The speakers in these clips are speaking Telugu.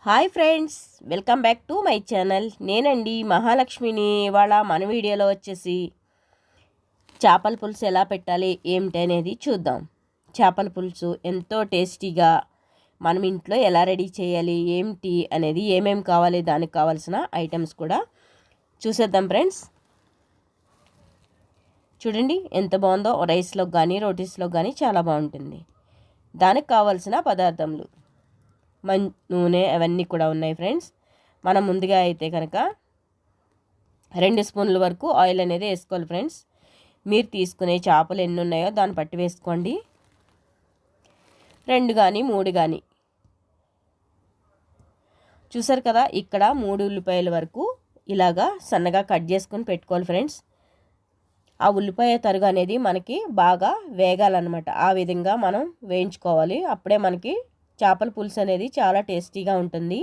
Hi friends, welcome back to my channel. నేనండి మహాలక్ష్మిని. ఇవాళ మన వీడియోలో వచ్చేసి చేపల పులుసు ఎలా పెట్టాలి ఏమిటి అనేది చూద్దాం. చేపల పులుసు ఎంతో టేస్టీగా మనం ఇంట్లో ఎలా రెడీ చేయాలి ఏమిటి అనేది, ఏమేమి కావాలి, దానికి కావాల్సిన ఐటమ్స్ కూడా చూసేద్దాం ఫ్రెండ్స్. చూడండి ఎంత బాగుందో. రైస్లోకి కానీ రోటీస్లోకి కానీ చాలా బాగుంటుంది. దానికి కావాల్సిన పదార్థములు నూనె అవన్నీ కూడా ఉన్నాయి ఫ్రెండ్స్. మనం ముందుగా అయితే కనుక 2 స్పూన్ల వరకు ఆయిల్ అనేది వేసుకోవాలి ఫ్రెండ్స్. మీరు తీసుకునే చేపలు ఎన్ని ఉన్నాయో దాన్ని పట్టి వేసుకోండి. 2 కానీ 3 కానీ. చూసారు కదా, ఇక్కడ 3 ఉల్లిపాయల వరకు ఇలాగా సన్నగా కట్ చేసుకొని పెట్టుకోవాలి ఫ్రెండ్స్. ఆ ఉల్లిపాయ తరుగు అనేది మనకి బాగా వేగాలన్నమాట. ఆ విధంగా మనం వేయించుకోవాలి. అప్పుడే మనకి చేపల పులుసు అనేది చాలా టేస్టీగా ఉంటుంది.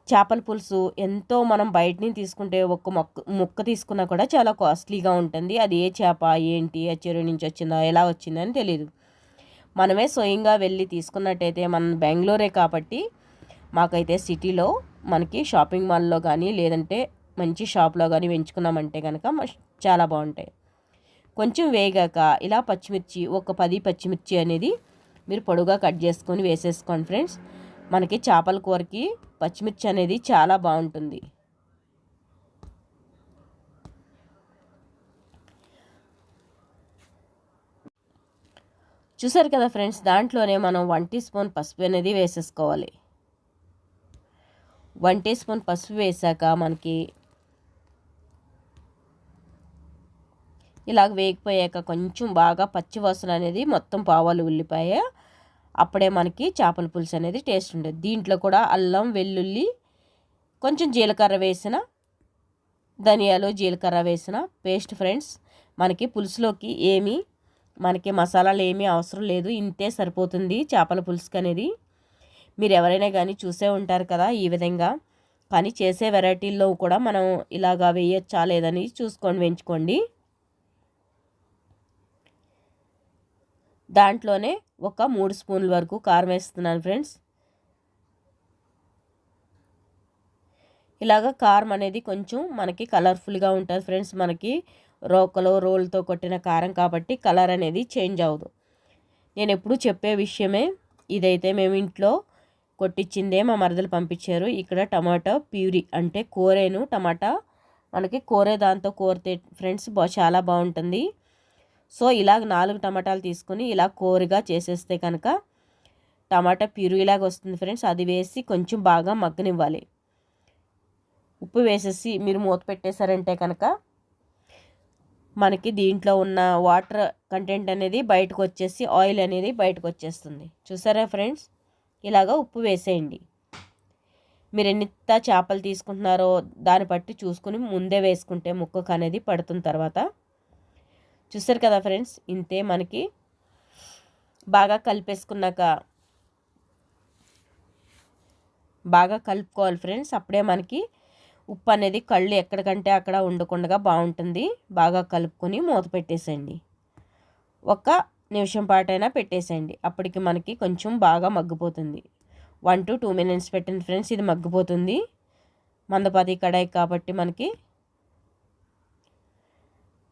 చేపల పులుసు ఎంతో మనం బయట నుంచి తీసుకుంటే ఒక్క ముక్క తీసుకున్నా కూడా చాలా కాస్ట్లీగా ఉంటుంది. అది ఏ చేప ఏంటి, ఆ చెరువు నుంచి వచ్చిందా ఎలా వచ్చిందని తెలియదు. మనమే స్వయంగా వెళ్ళి తీసుకున్నట్టయితే, మనం బెంగళూరే కాబట్టి మాకైతే సిటీలో మనకి షాపింగ్ మాల్లో కానీ లేదంటే మంచి షాప్లో కానీ పెంచుకున్నామంటే కనుక చాలా బాగుంటాయి. కొంచెం వేగాక ఇలా పచ్చిమిర్చి, ఒక 10 పచ్చిమిర్చి అనేది మీరు పొడుగా కట్ చేసుకొని వేసేసుకోండి ఫ్రెండ్స్. మనకి చేపల కూరకి పచ్చిమిర్చి అనేది చాలా బాగుంటుంది. చూసారు కదా ఫ్రెండ్స్, దాంట్లోనే మనం 1 టీ స్పూన్ పసుపు అనేది వేసేసుకోవాలి. 1 టీ స్పూన్ పసుపు వేసాక మనకి ఇలాగ వేగిపోయాక కొంచెం బాగా పచ్చివాసన అనేది మొత్తం పోవాలి ఉల్లిపాయ. అప్పుడే మనకి చేపల పులుసు అనేది టేస్ట్ ఉంటుంది. దీంట్లో కూడా అల్లం వెల్లుల్లి, కొంచెం జీలకర్ర వేసిన, ధనియాలు జీలకర్ర వేసిన పేస్ట్ ఫ్రెండ్స్. మనకి పులుసులోకి మనకి మసాలాలు ఏమీ అవసరం లేదు. ఇంతే సరిపోతుంది చేపల పులుసుకి అనేది. మీరు ఎవరైనా కానీ చూసే ఉంటారు కదా ఈ విధంగా. కానీ చేసే వెరైటీల్లో కూడా మనం ఇలాగా వేయచ్చా లేదని చూసుకొని వేయించుకోండి. దాంట్లోనే ఒక 3 స్పూన్ల వరకు కారం వేస్తున్నాను ఫ్రెండ్స్. ఇలాగ కారం అనేది కొంచెం మనకి కలర్ఫుల్గా ఉంటుంది ఫ్రెండ్స్. మనకి రోల్తో కొట్టిన కారం కాబట్టి కలర్ అనేది చేంజ్ అవ్వదు. నేను ఎప్పుడు చెప్పే విషయమే. ఇదైతే మేము ఇంట్లో కొట్టించిందే మా మరదలు పంపించారు. ఇక్కడ టమాటా ప్యూరీ అంటే కోరేను టమాటా, మనకి కోరే దాంతో కోరితే ఫ్రెండ్స్ చాలా బాగుంటుంది. సో ఇలాగ 4 టమాటాలు తీసుకొని ఇలా కోరిగా చేసేస్తే కనుక టమాటా ప్యూరీ ఇలాగ వస్తుంది ఫ్రెండ్స్. అది వేసి కొంచెం బాగా మగ్గనివ్వాలి. ఉప్పు వేసేసి మీరు మూత పెట్టేశారంటే కనుక మనకి దీంట్లో ఉన్న వాటర్ కంటెంట్ అనేది బయటకు వచ్చేసి ఆయిల్ అనేది బయటకు వచ్చేస్తుంది. చూసారా ఫ్రెండ్స్, ఇలాగ ఉప్పు వేసేయండి. మీరు ఎన్నిత చేపలు తీసుకుంటున్నారో దాన్ని బట్టి చూసుకుని ముందే వేసుకుంటే ముక్కకు అనేది పడుతున్న తర్వాత. చూసారు కదా ఫ్రెండ్స్, ఇంతే. మనకి బాగా కలిపేసుకున్నాక బాగా కలుపుకోవాలి ఫ్రెండ్స్. అప్పుడే మనకి ఉప్పు అనేది కళ్ళు ఎక్కడికంటే అక్కడ ఉండకుండా బాగుంటుంది. బాగా కలుపుకొని మూత పెట్టేసేయండి. 1 నిమిషం పాటైనా పెట్టేసేయండి. అప్పటికి మనకి కొంచెం బాగా మగ్గిపోతుంది. 1 to 2 minutes పెట్టండి ఫ్రెండ్స్, ఇది మగ్గిపోతుంది. మందపాతి కడాయి కాబట్టి మనకి.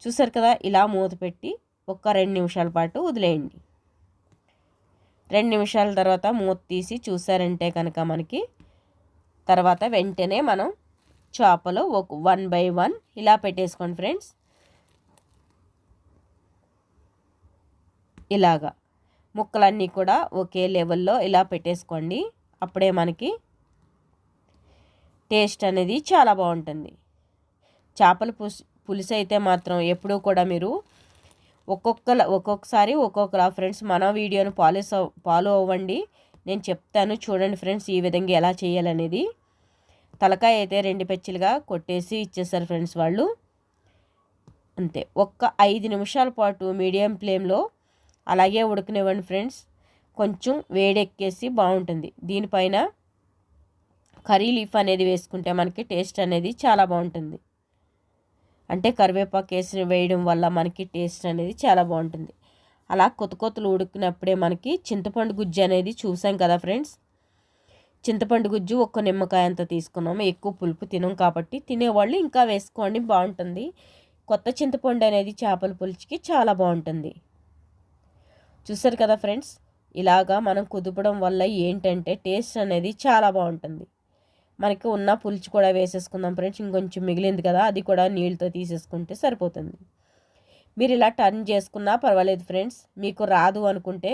చూసారు కదా, ఇలా మూత పెట్టి ఒక 2 నిమిషాల పాటు వదిలేయండి. 2 నిమిషాల తర్వాత మూత తీసి చూసారంటే కనుక మనకి తర్వాత వెంటనే మనం చేపలు 1 by 1 ఇలా పెట్టేసుకోండి ఫ్రెండ్స్. ఇలాగా ముక్కలన్నీ కూడా ఒకే లెవెల్లో ఇలా పెట్టేసుకోండి. అప్పుడే మనకి టేస్ట్ అనేది చాలా బాగుంటుంది. చేపల పులుసు అయితే మాత్రం ఎప్పుడూ కూడా మీరు ఒక్కొక్కసారి ఒక్కొక్కలా ఫ్రెండ్స్. మన వీడియోను ఫాలో అవ్వండి. నేను చెప్తాను చూడండి ఫ్రెండ్స్ ఈ విధంగా ఎలా చేయాలనేది. తలకాయ అయితే 2 పెచ్చులుగా కొట్టేసి ఇచ్చేసారు ఫ్రెండ్స్ వాళ్ళు. అంతే. 5 నిమిషాల పాటు మీడియం ఫ్లేమ్లో అలాగే ఉడకనివ్వండి ఫ్రెండ్స్. కొంచెం వేడెక్కేసి బాగుంటుంది. దీనిపైన కర్రీ లీఫ్ అనేది వేసుకుంటే మనకి టేస్ట్ అనేది చాలా బాగుంటుంది. అంటే కరివేపాకు వేయడం వల్ల మనకి టేస్ట్ అనేది చాలా బాగుంటుంది. అలా కొత్త కొత్తలు ఉడికినప్పుడే మనకి చింతపండు గుజ్జు అనేది చూసాం కదా ఫ్రెండ్స్. చింతపండు గుజ్జు ఒక్క నిమ్మకాయ అంత తీసుకున్నాము. ఎక్కువ పులుపు తినం కాబట్టి తినేవాళ్ళు ఇంకా వేసుకోండి, బాగుంటుంది. కొత్త చింతపండు అనేది చేపల పులుసుకి చాలా బాగుంటుంది. చూసారు కదా ఫ్రెండ్స్, ఇలాగా మనం కుదపడం వల్ల ఏంటంటే టేస్ట్ అనేది చాలా బాగుంటుంది. మనకి ఉన్న పులుసు కూడా వేసేసుకుందాం ఫ్రెండ్స్. ఇంకొంచెం మిగిలింది కదా, అది కూడా నీళ్ళతో తీసేసుకుంటే సరిపోతుంది. మీరు ఇలా టర్న్ చేసుకున్నా పర్వాలేదు ఫ్రెండ్స్. మీకు రాదు అనుకుంటే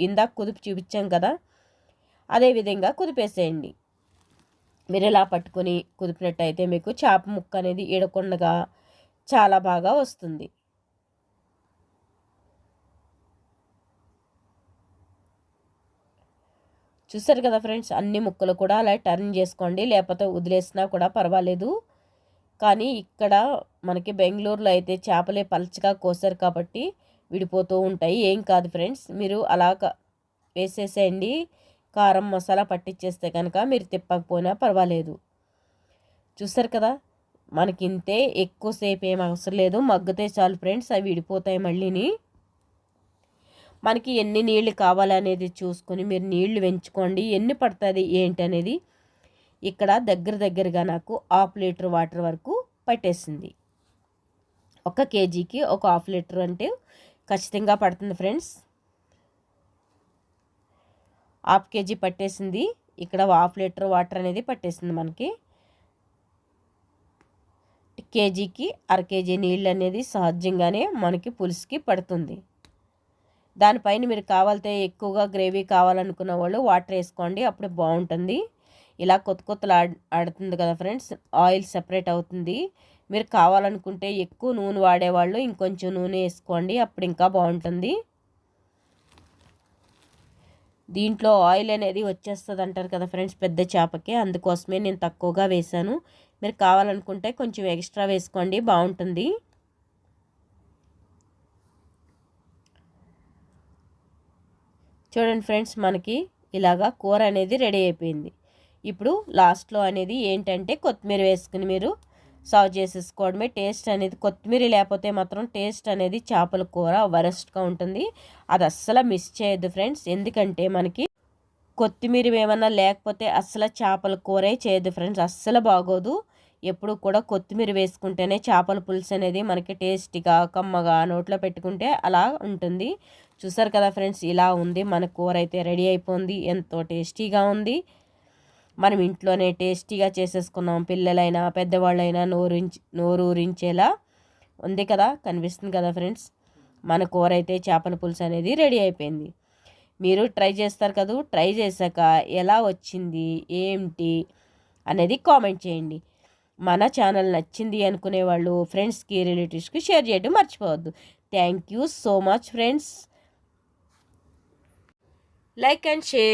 ఇందాక కుదిపి చూపించాం కదా, అదేవిధంగా కుదిపేసేయండి. మీరు ఇలా పట్టుకొని కుదిపినట్టయితే మీకు చేప ముక్క అనేది ఈడకుండగా చాలా బాగా వస్తుంది. చూసారు కదా ఫ్రెండ్స్, అన్ని ముక్కలు కూడా అలా టర్న్ చేసుకోండి, లేకపోతే వదిలేసినా కూడా పర్వాలేదు. కానీ ఇక్కడ మనకి బెంగళూరులో అయితే చేపలే పల్చగా కోసారు కాబట్టి విడిపోతూ ఉంటాయి. ఏం కాదు ఫ్రెండ్స్, మీరు అలా వేసేసేయండి. కారం మసాలా పట్టించేస్తే కనుక మీరు తిప్పకపోయినా పర్వాలేదు. చూసారు కదా, మనకి ఇంతే, ఎక్కువసేపు ఏం అవసరం లేదు, మగ్గితే చాలు ఫ్రెండ్స్, అవి విడిపోతాయి. మళ్ళీని మనకి ఎన్ని నీళ్ళు కావాలనేది చూసుకొని మీరు నీళ్లు వెంచుకోండి. ఎన్ని పడుతుంది ఏంటి అనేది ఇక్కడ దగ్గరగా నాకు 1/2 లీటర్ వాటర్ వరకు పట్టేసింది. 1 కేజీకి 1/2 లీటర్ అంటే ఖచ్చితంగా పడుతుంది ఫ్రెండ్స్. 1/2 కేజీ పట్టేసింది. ఇక్కడ 1/2 లీటర్ వాటర్ అనేది పట్టేసింది. మనకి కేజీకి 1/2 కేజీ నీళ్ళు అనేది సహజంగానే మనకి పులుసుకి పడుతుంది. దానిపైన మీరు కావాలితే ఎక్కువగా గ్రేవీ కావాలనుకున్న వాళ్ళు వాటర్ వేసుకోండి, అప్పుడు బాగుంటుంది. ఇలా కొత్తలు ఆడుతుంది కదా ఫ్రెండ్స్, ఆయిల్ సెపరేట్ అవుతుంది. మీరు కావాలనుకుంటే ఎక్కువ నూనె వాడేవాళ్ళు ఇంకొంచెం నూనె వేసుకోండి, అప్పుడు ఇంకా బాగుంటుంది. దీంట్లో ఆయిల్ అనేది వచ్చేస్తుంది అంటారు కదా ఫ్రెండ్స్ పెద్ద చేపకి, అందుకోసమే నేను తక్కువగా వేసాను. మీరు కావాలనుకుంటే కొంచెం ఎక్స్ట్రా వేసుకోండి, బాగుంటుంది. చూడండి ఫ్రెండ్స్, మనకి ఇలాగా కూర అనేది రెడీ అయిపోయింది. ఇప్పుడు లాస్ట్లో అనేది ఏంటంటే కొత్తిమీర వేసుకుని మీరు సర్వ్ చేసేసుకోవడమే. టేస్ట్ అనేది కొత్తిమీర లేకపోతే మాత్రం టేస్ట్ అనేది చేపల కూర వరస్ట్గా ఉంటుంది. అది అస్సలు మిస్ చేయొద్దు ఫ్రెండ్స్, ఎందుకంటే మనకి కొత్తిమీర ఏమన్నా లేకపోతే అస్సలు చేపల కూరే చేయొద్దు ఫ్రెండ్స్, అస్సలు బాగోదు. ఎప్పుడు కూడా కొత్తిమీర వేసుకుంటేనే చేపల పులుసు అనేది మనకి టేస్టీగా కమ్మగా నోట్లో పెట్టుకుంటే అలా ఉంటుంది. చూసారు కదా ఫ్రెండ్స్, ఇలా ఉంది మన కూర అయితే రెడీ అయిపోయింది. ఎంతో టేస్టీగా ఉంది. మనం ఇంట్లోనే టేస్టీగా చేసేసుకున్నాం. పిల్లలైనా పెద్దవాళ్ళైనా నోరూరించేలా ఉంది కదా, కనిపిస్తుంది కదా ఫ్రెండ్స్. మన కూర అయితే చేపల పులుసు అనేది రెడీ అయిపోయింది. మీరు ట్రై చేస్తారు కదా, ట్రై చేశాక ఎలా వచ్చింది ఏంటి అనేది కామెంట్ చేయండి. మన ఛానల్ నచ్చింది అనుకునే వాళ్ళు ఫ్రెండ్స్కి రిలేటివ్స్కి షేర్ చేయడం మర్చిపోవద్దు. Thank you so much friends. Like and share.